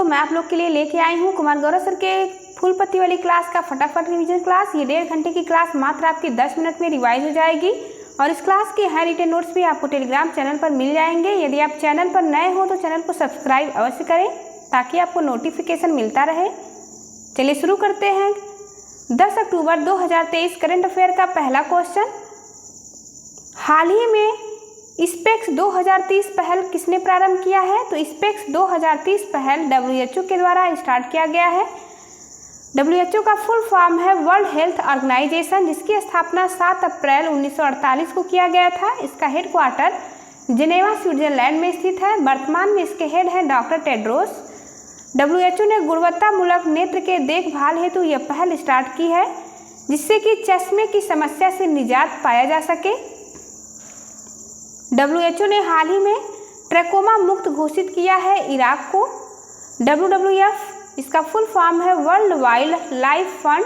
दोस्तों, मैं आप लोग के लिए लेके आई हूँ कुमार गौरव सर के फुल पत्ती वाली क्लास का फटाफट रिवीजन क्लास। ये 1.5 घंटे की क्लास मात्र आपकी 10 मिनट में रिवाइज हो जाएगी और इस क्लास के हर रिटन नोट्स भी आपको टेलीग्राम चैनल पर मिल जाएंगे। यदि आप चैनल पर नए हो तो चैनल को सब्सक्राइब अवश्य करें ताकि आपको नोटिफिकेशन मिलता रहे। चलिए शुरू करते हैं। 10 अक्टूबर 2023 करंट अफेयर का पहला क्वेश्चन, हाल ही में स्पेक्स 2030 पहल किसने प्रारंभ किया है? तो स्पेक्स 2030 पहल WHO के द्वारा स्टार्ट किया गया है। WHO का फुल फॉर्म है वर्ल्ड हेल्थ ऑर्गेनाइजेशन, जिसकी स्थापना 7 अप्रैल 1948 को किया गया था। इसका हेडक्वार्टर जिनेवा स्विट्जरलैंड में स्थित है। वर्तमान में इसके हेड हैं डॉक्टर टेड्रोस। WHO ने गुणवत्तामूलक नेत्र के देखभाल हेतु यह पहल स्टार्ट की है, जिससे कि चश्मे की समस्या से निजात पाया जा सके। WHO ने हाल ही में ट्रैकोमा मुक्त घोषित किया है इराक को। WWF इसका फुल फॉर्म है वर्ल्ड वाइल्ड लाइफ फंड,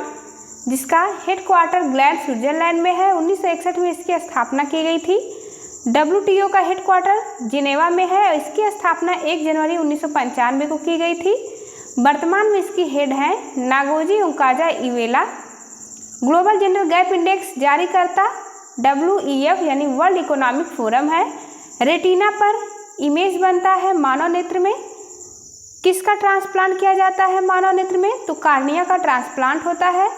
जिसका हेडक्वार्टर ग्लैड स्विट्जरलैंड में है। 1961 में इसकी स्थापना की गई थी। WTO का हेडक्वार्टर जिनेवा में है और इसकी स्थापना 1 जनवरी 1995 को की गई थी। वर्तमान में इसकी हेड हैं Ngozi Okonjo Iweala. Global gender gap index जारी करता WEF यानी वर्ल्ड इकोनॉमिक फोरम है। रेटिना पर इमेज बनता है मानव नेत्र में। किसका ट्रांसप्लांट किया जाता है मानव नेत्र में? तो कार्निया का ट्रांसप्लांट होता है।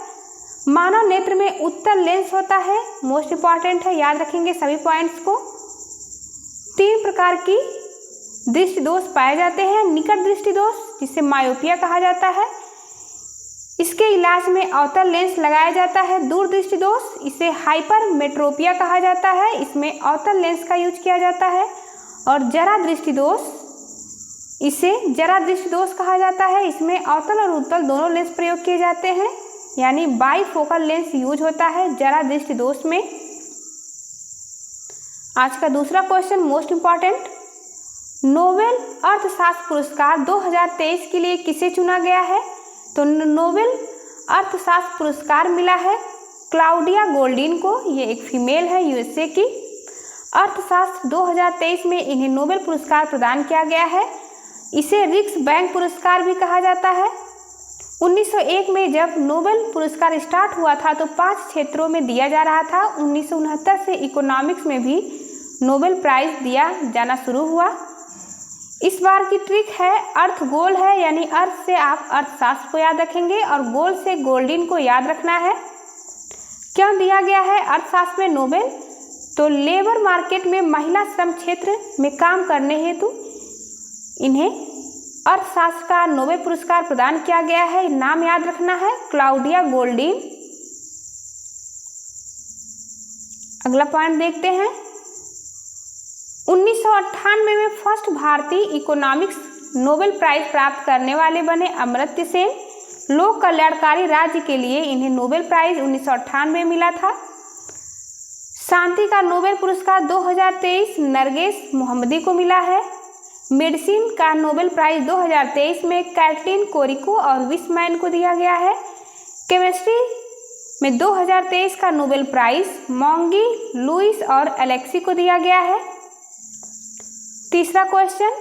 मानव नेत्र में उत्तल लेंस होता है, मोस्ट इंपॉर्टेंट है, याद रखेंगे सभी पॉइंट्स को। 3 प्रकार की दृष्टि दोष पाए जाते हैं। निकट दृष्टि दोष, जिसे मायोपिया कहा जाता है, इसके इलाज में अवतल लेंस लगाया जाता है। दूर दृष्टि दोष, इसे हाइपरमेट्रोपिया कहा जाता है, इसमें अवतल लेंस का यूज किया जाता है। और जरा दृष्टि दोष, इसे जरा दृष्टि दोष कहा जाता है, इसमें अवतल और उत्तल दोनों लेंस प्रयोग किए जाते हैं, यानी बाईफोकल लेंस यूज होता है जरा दृष्टि दोष में। आज का दूसरा क्वेश्चन मोस्ट इंपॉर्टेंट, नोबेल अर्थशास्त्र पुरस्कार 2023 के लिए किसे चुना गया है? तो नोबेल अर्थशास्त्र पुरस्कार मिला है क्लाउडिया गोल्डिन को। ये एक फीमेल है USA की। अर्थशास्त्र 2023 में इन्हें नोबेल पुरस्कार प्रदान किया गया है। इसे रिक्स बैंक पुरस्कार भी कहा जाता है। 1901 में जब नोबेल पुरस्कार स्टार्ट हुआ था तो 5 क्षेत्रों में दिया जा रहा था। 1969 से इकोनॉमिक्स में भी नोबेल प्राइज दिया जाना शुरू हुआ। इस बार की ट्रिक है अर्थ गोल है, यानी अर्थ से आप अर्थशास्त्र को याद रखेंगे और गोल से गोल्डिन को याद रखना है। क्यों दिया गया है अर्थशास्त्र में नोबेल? तो लेबर मार्केट में महिला श्रम क्षेत्र में काम करने हेतु इन्हें अर्थशास्त्र का नोबेल पुरस्कार प्रदान किया गया है। नाम याद रखना है क्लाउडिया गोल्डिन। अगला पॉइंट देखते हैं। 1998 में फर्स्ट भारतीय इकोनॉमिक्स नोबेल प्राइज प्राप्त करने वाले बने अमर्त्य सेन। लोक कल्याणकारी राज्य के लिए इन्हें नोबेल प्राइज 1998 में मिला था। शांति का नोबेल पुरस्कार 2023 नरगिस मोहम्मदी को मिला है। मेडिसिन का नोबेल प्राइज 2023 में कैटलिन कोरिको और विस्मैन को दिया गया है। केमिस्ट्री में 2023 का नोबेल प्राइज मोंगी, लुइस और एलेक्सी को दिया गया है। तीसरा क्वेश्चन,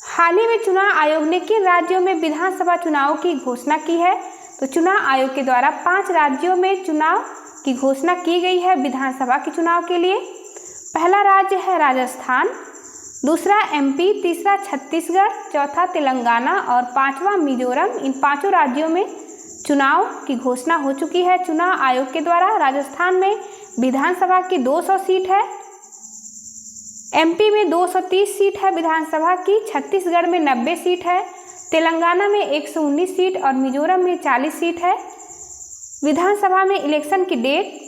हाल ही में चुनाव आयोग ने किन राज्यों में विधानसभा चुनाव की घोषणा की है? तो चुनाव आयोग के द्वारा 5 राज्यों में चुनाव की घोषणा की गई है विधानसभा के चुनाव के लिए। पहला राज्य है राजस्थान, दूसरा MP, तीसरा छत्तीसगढ़, चौथा तेलंगाना और 5वां मिजोरम। इन 5 राज्यों में चुनाव की घोषणा हो चुकी है चुनाव आयोग के द्वारा। राजस्थान में विधानसभा की 200 सीट है, MP में 230 सीट है विधानसभा की, छत्तीसगढ़ में 90 सीट है, तेलंगाना में 119 सीट और मिजोरम में 40 सीट है। विधानसभा में इलेक्शन की डेट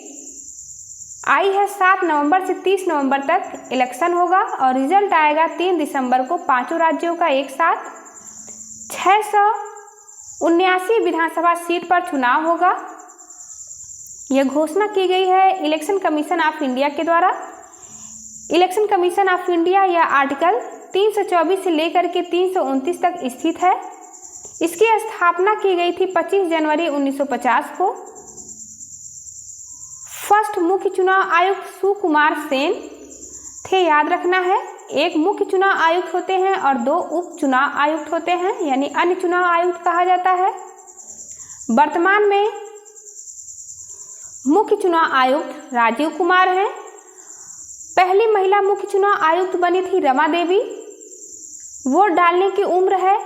आई है 7 नवंबर से 30 नवंबर तक इलेक्शन होगा और रिजल्ट आएगा 3 दिसंबर को 5 राज्यों का एक साथ। 679 विधानसभा सीट पर चुनाव होगा। यह घोषणा की गई है इलेक्शन कमीशन ऑफ इंडिया के द्वारा। इलेक्शन कमीशन ऑफ इंडिया या आर्टिकल 324 से लेकर के 329 तक स्थित है। इसकी स्थापना की गई थी 25 जनवरी 1950 को। फर्स्ट मुख्य चुनाव आयुक्त सुकुमार सेन थे, याद रखना है। एक मुख्य चुनाव आयुक्त होते हैं और 2 उप चुनाव आयुक्त होते हैं, यानी अन्य चुनाव आयुक्त कहा जाता है। वर्तमान में मुख्य चुनाव आयुक्त राजीव कुमार हैं। पहली महिला मुख्य चुनाव आयुक्त बनी थी रमा देवी। वोट डालने की उम्र है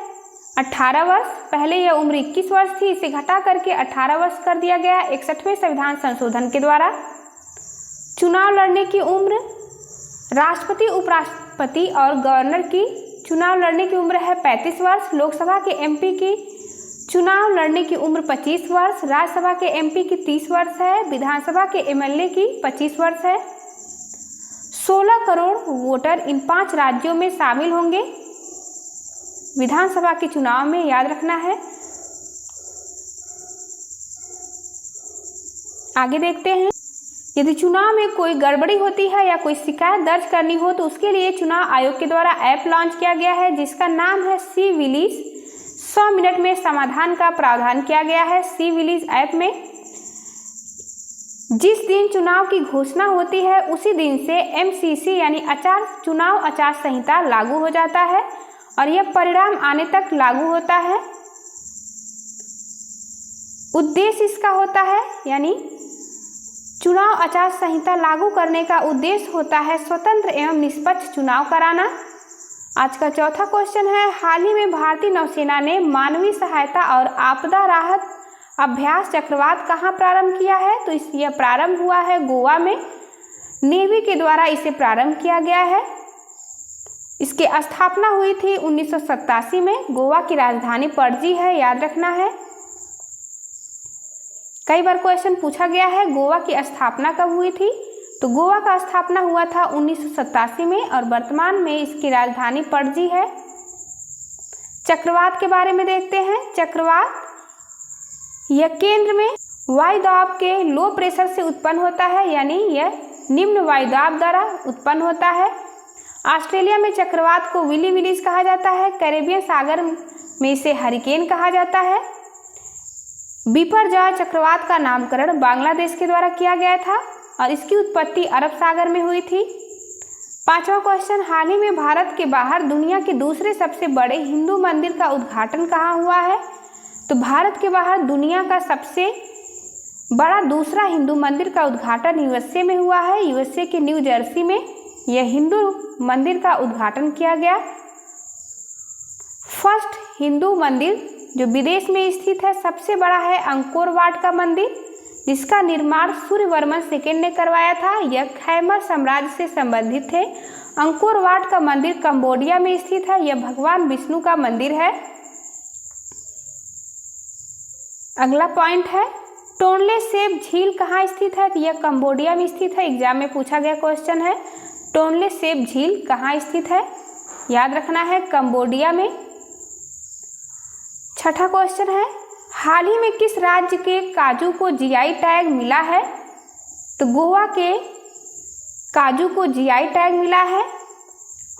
18 वर्ष। पहले यह उम्र 21 वर्ष थी, इसे घटा करके 18 वर्ष कर दिया गया 61वें संविधान संशोधन के द्वारा। चुनाव लड़ने की उम्र राष्ट्रपति, उपराष्ट्रपति और गवर्नर की चुनाव लड़ने की उम्र है 35 वर्ष। लोकसभा के एमपी की चुनाव लड़ने की उम्र 25 वर्ष। राज्यसभा के एमपी की 30 वर्ष है। विधानसभा के एमएलए की 25 वर्ष है। 16 करोड़ वोटर इन 5 राज्यों में शामिल होंगे विधानसभा के चुनाव में, याद रखना है। आगे देखते हैं, यदि चुनाव में कोई गड़बड़ी होती है या कोई शिकायत दर्ज करनी हो तो उसके लिए चुनाव आयोग के द्वारा ऐप लॉन्च किया गया है जिसका नाम है सी विजिल। 100 मिनट में समाधान का प्रावधान किया गया है सी विजिल ऐप में। जिस दिन चुनाव की घोषणा होती है उसी दिन से एमसीसी यानी चुनाव आचार संहिता लागू हो जाता है और यह परिणाम आने तक लागू होता है। उद्देश्य इसका होता है, यानी चुनाव आचार संहिता लागू करने का उद्देश्य होता है स्वतंत्र एवं निष्पक्ष चुनाव कराना। आज का चौथा क्वेश्चन है, हाल ही में भारतीय नौसेना ने मानवीय सहायता और आपदा राहत अभ्यास चक्रवात कहाँ प्रारंभ किया है? तो यह प्रारंभ हुआ है गोवा में। नेवी के द्वारा इसे प्रारंभ किया गया है। इसकी स्थापना हुई थी 1987 में। गोवा की राजधानी पणजी है, याद रखना है। कई बार क्वेश्चन पूछा गया है गोवा की स्थापना कब हुई थी, तो गोवा का स्थापना हुआ था 1987 में और वर्तमान में इसकी राजधानी पणजी है। चक्रवात के बारे में देखते हैं। चक्रवात यह केंद्र में वायुदाब के लो प्रेशर से उत्पन्न होता है, यानी यह निम्न वायुदाब द्वारा उत्पन्न होता है। ऑस्ट्रेलिया में चक्रवात को विली विलीज कहा जाता है। कैरेबियन सागर में इसे हरिकेन कहा जाता है। बिपरजॉय चक्रवात का नामकरण बांग्लादेश के द्वारा किया गया था और इसकी उत्पत्ति अरब सागर में हुई थी। 5वां क्वेश्चन, हाल ही में भारत के बाहर दुनिया के दूसरे सबसे बड़े हिंदू मंदिर का उद्घाटन कहाँ हुआ है? तो भारत के बाहर दुनिया का सबसे बड़ा दूसरा हिंदू मंदिर का उद्घाटन यूएसए में हुआ है। यूएसए के न्यू जर्सी में यह हिंदू मंदिर का उद्घाटन किया गया। फर्स्ट हिंदू मंदिर जो विदेश में स्थित है सबसे बड़ा है अंकोर वाट का मंदिर, जिसका निर्माण सूर्यवर्मन सेकेंड ने करवाया था। यह खैमर साम्राज्य से संबंधित थे। अंकोर वाट का मंदिर कंबोडिया में स्थित है। यह भगवान विष्णु का मंदिर है। अगला पॉइंट है, टोनले सैप झील कहाँ स्थित है? तो यह कंबोडिया में स्थित है। एग्जाम में पूछा गया क्वेश्चन है, टोनले सैप झील कहाँ स्थित है? याद रखना है कंबोडिया में। 6ठा क्वेश्चन है, हाल ही में किस राज्य के काजू को जीआई टैग मिला है? तो गोवा के काजू को जीआई टैग मिला है।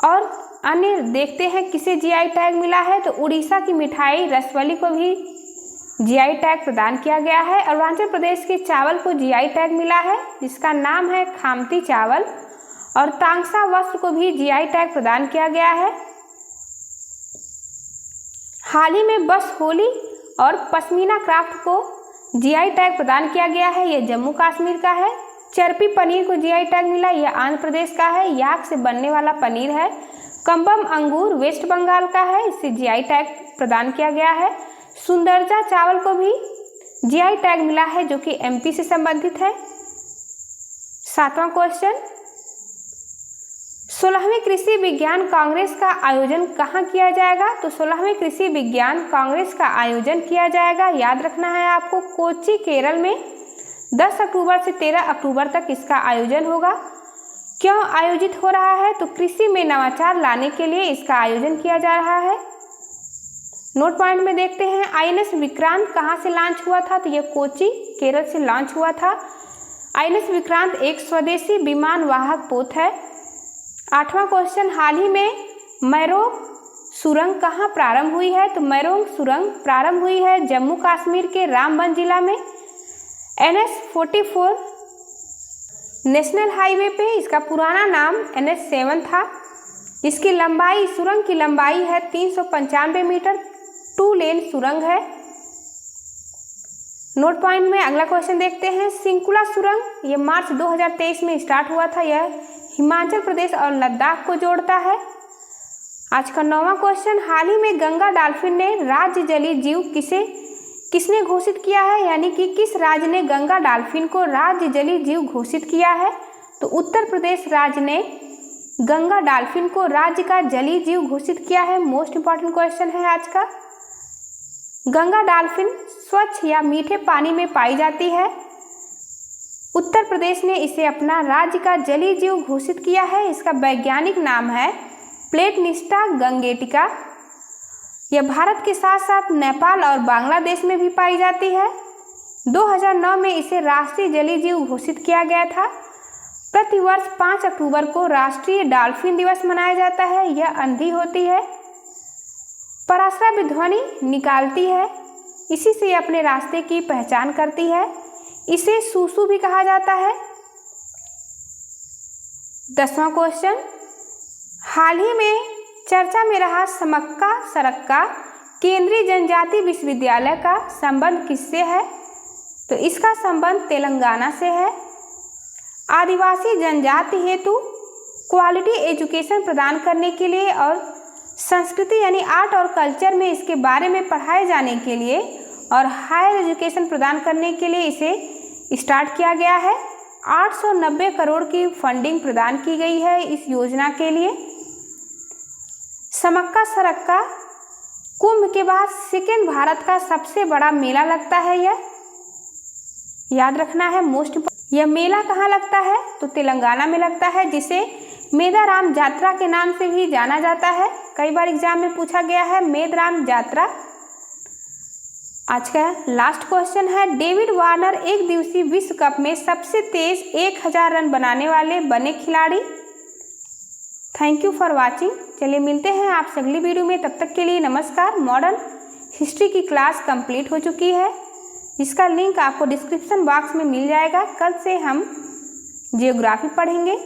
और अन्य देखते हैं किसे जीआई टैग मिला है, तो उड़ीसा की मिठाई रसवली को भी जीआई टैग प्रदान किया गया है। अरुणाचल प्रदेश के चावल को जीआई टैग मिला है जिसका नाम है खामती चावल। और तांगसा वस्त्र को भी जीआई टैग प्रदान किया गया है। हाल ही में बस होली और पश्मीना क्राफ्ट को जीआई टैग प्रदान किया गया है। यह जम्मू कश्मीर का है। चरपी पनीर को जीआई टैग मिला, यह आंध्र प्रदेश का है। याक से बनने वाला पनीर है। कंबम अंगूर वेस्ट बंगाल का है, इसे जीआई टैग प्रदान किया गया है। सुंदरजा चावल को भी जीआई टैग मिला है जो कि एमपी से संबंधित है। 7वां क्वेश्चन, 16वीं कृषि विज्ञान कांग्रेस का आयोजन कहाँ किया जाएगा? तो 16वीं कृषि विज्ञान कांग्रेस का आयोजन किया जाएगा, याद रखना है आपको, कोच्चि केरल में 10 अक्टूबर से 13 अक्टूबर तक इसका आयोजन होगा। क्यों आयोजित हो रहा है? तो कृषि में नवाचार लाने के लिए इसका आयोजन किया जा रहा है। नोट पॉइंट में देखते हैं, आईएनएस विक्रांत कहाँ से लॉन्च हुआ था? तो यह कोच्चि केरल से लॉन्च हुआ था। आईएनएस विक्रांत एक स्वदेशी विमान वाहक पोत है। 8वां क्वेश्चन, हाल ही में मैरोंग सुरंग कहाँ प्रारंभ हुई है? तो मैरोंग सुरंग प्रारंभ हुई है जम्मू कश्मीर के रामबन जिला में NH-44 नेशनल हाईवे पे। इसका पुराना नाम NH-7 था। इसकी लंबाई, सुरंग की लंबाई है 395 मीटर, 2 लेन सुरंग है। नोट पॉइंट में अगला क्वेश्चन देखते हैं। सिंकुला सुरंग ये मार्च 2023 में स्टार्ट हुआ था। यह हिमाचल प्रदेश और लद्दाख को जोड़ता है। आज का 9वां क्वेश्चन, हाल ही में गंगा डॉल्फिन ने राज्य जलीय जीव किसने घोषित किया है, यानी कि किस राज्य ने गंगा डॉल्फिन को राज्य जलीय जीव घोषित किया है? तो उत्तर प्रदेश राज्य ने गंगा डॉल्फिन को राज्य का जलीय जीव घोषित किया है। मोस्ट इंपॉर्टेंट क्वेश्चन है आज का। गंगा डॉल्फिन स्वच्छ या मीठे पानी में पाई जाती है। उत्तर प्रदेश ने इसे अपना राज्य का जलीय जीव घोषित किया है। इसका वैज्ञानिक नाम है प्लेटनिस्टा गंगेटिका। यह भारत के साथ साथ नेपाल और बांग्लादेश में भी पाई जाती है। 2009 में इसे राष्ट्रीय जलीय जीव घोषित किया गया था। प्रतिवर्ष 5 अक्टूबर को राष्ट्रीय डॉल्फिन दिवस मनाया जाता है। यह अंधी होती है, पराश्रव्य ध्वनि निकालती है, इसी से अपने रास्ते की पहचान करती है। इसे सूसू भी कहा जाता है। 10वां क्वेश्चन, हाल ही में चर्चा में रहा समक्का सरक्का केंद्रीय जनजाति विश्वविद्यालय का संबंध किससे है? तो इसका संबंध तेलंगाना से है। आदिवासी जनजाति हेतु क्वालिटी एजुकेशन प्रदान करने के लिए और संस्कृति यानी आर्ट और कल्चर में इसके बारे में पढ़ाए जाने के लिए और हायर एजुकेशन प्रदान करने के लिए इसे स्टार्ट किया गया है। 890 करोड़ की फंडिंग प्रदान की गई है इस योजना के लिए। समक्का सरक्का कुंभ के बाद सेकेंड भारत का सबसे बड़ा मेला लगता है। यह याद रखना है मोस्ट। यह मेला कहाँ लगता है? तो तेलंगाना में लगता है, जिसे मेदाराम यात्रा के नाम से भी जाना जाता है। कई बार एग्जाम में पूछा गया है मेदाराम यात्रा। आज का लास्ट क्वेश्चन है, डेविड वार्नर एक दिवसीय विश्व कप में सबसे तेज 1000 रन बनाने वाले बने खिलाड़ी। Thank you for watching. चलिए मिलते हैं आपसे अगली वीडियो में, तब तक के लिए नमस्कार। मॉडर्न हिस्ट्री की क्लास कंप्लीट हो चुकी है, जिसका लिंक आपको डिस्क्रिप्शन बॉक्स में मिल जाएगा। कल से हम जियोग्राफी पढ़ेंगे।